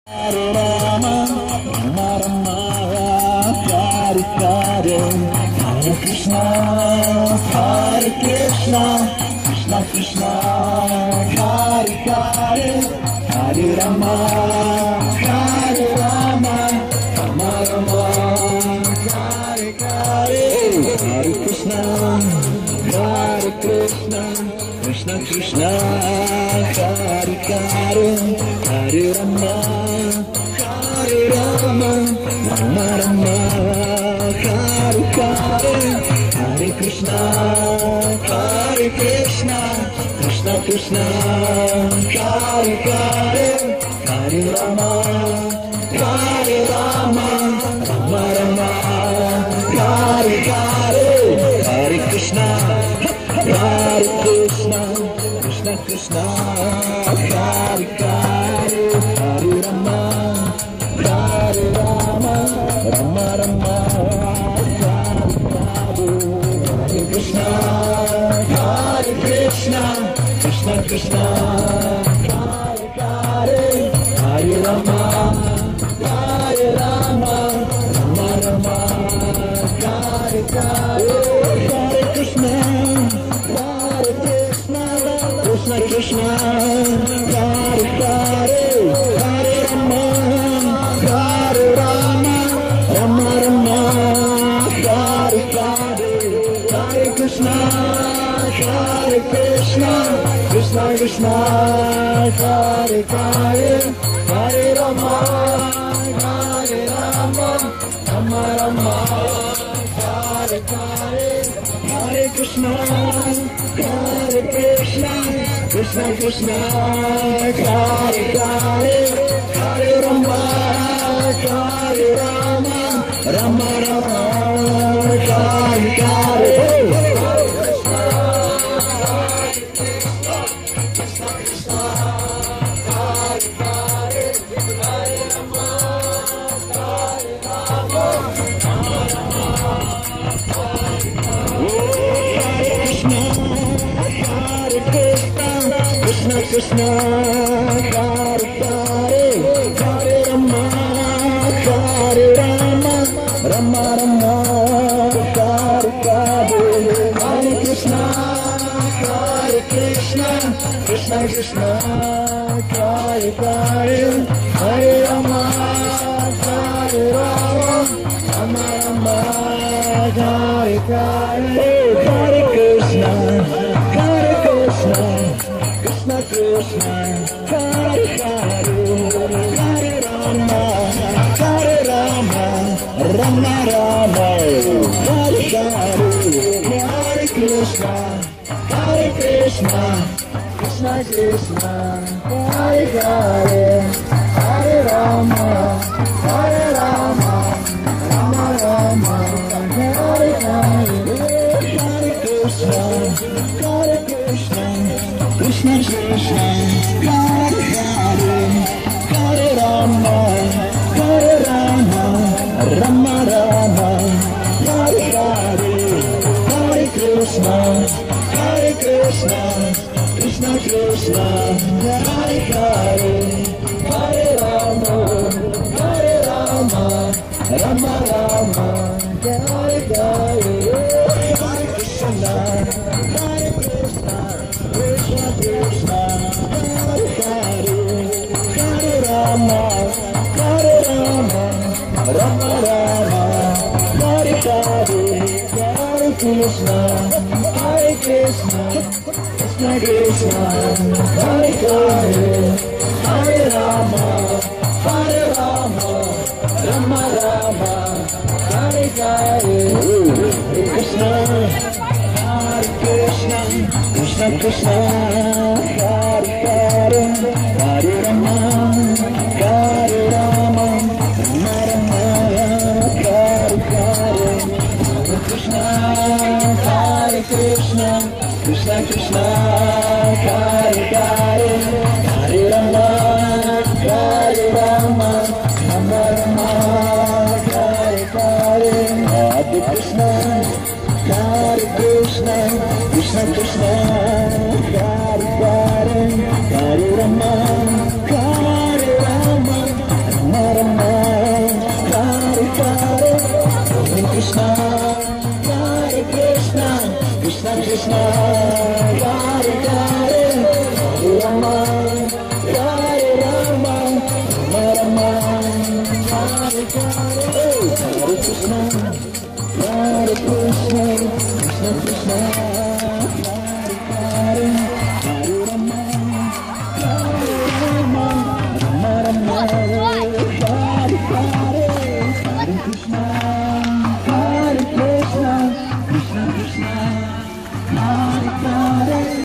Hare Rama, Rama Rama, Hare Hare, Hare Krishna, Krishna Krishna, Hare Hare, Hare Rama, Rama Rama, Hare Hare, Hare Krishna, Krishna Krishna, Hare Hare, Hare Rama, Rama Rama, Hare Hare, Hare Krishna, Krishna Krishna, Hare Hare, Hare Rama, Rama Rama, Hare Hare, Hare Krishna, Krishna Krishna, Hare Hare, Hare Rama, Rama Rama, Hare Krishna, Krishna Krishna, Hare Hare, Hare Rama, Rama Rama, Hare Hare, Hare Krishna, Krishna, Hare Hare, Hare Rama, Rama Rama, Hare Hare, Hare Krishna, Krishna Krishna, Hare Hare, Hare Rama, Rama Rama, Hare Hare, Hare Krishna, Krishna Krishna, Hare Hare, Hare Rama, Rama Rama, Hare Hare. Krishna, Hare Hare, Hare Rama, Rama Rama, Hare Hare, Hare Krishna, Krishna Krishna, Hare Hare, Hare Rama, Rama Rama, Hare Hare, Hare Krishna, Krishna Krishna, Hare Hare, Hare Rama, Rama Rama, Hare Hare, Hare Krishna, Krishna Krishna, Hare Hare, Hare Rama, Rama Rama, Hare Hare, Hare Krishna, Krishna Krishna, Hare Hare, Hare Rama, Rama Rama, Hare Hare, Hare Krishna, Krishna Krishna, Hare Hare, Hare Rama, Rama Rama, Hare Hare, Hare Krishna, Krishna Krishna, Hare Hare, Hare Rama, Rama Rama, Hare Hare, Hare Krishna, Krishna Krishna, Hare Hare, Hare Rama, Rama Rama, Hare Hare, Hare Krishna, Krishna Krishna, Hare Hare, Hare Rama, Rama Rama, Hare Hare, Hare Krishna, Krishna Krishna, Hare Hare, Hare Rama, Rama Rama, Hare Hare, Hare Krishna, Krishna Krishna, Hare Hare, Hare Rama, Hare Krishna, Krishna Krishna, Hare Hare, Hare Rama, Rama Rama, Rama Rama.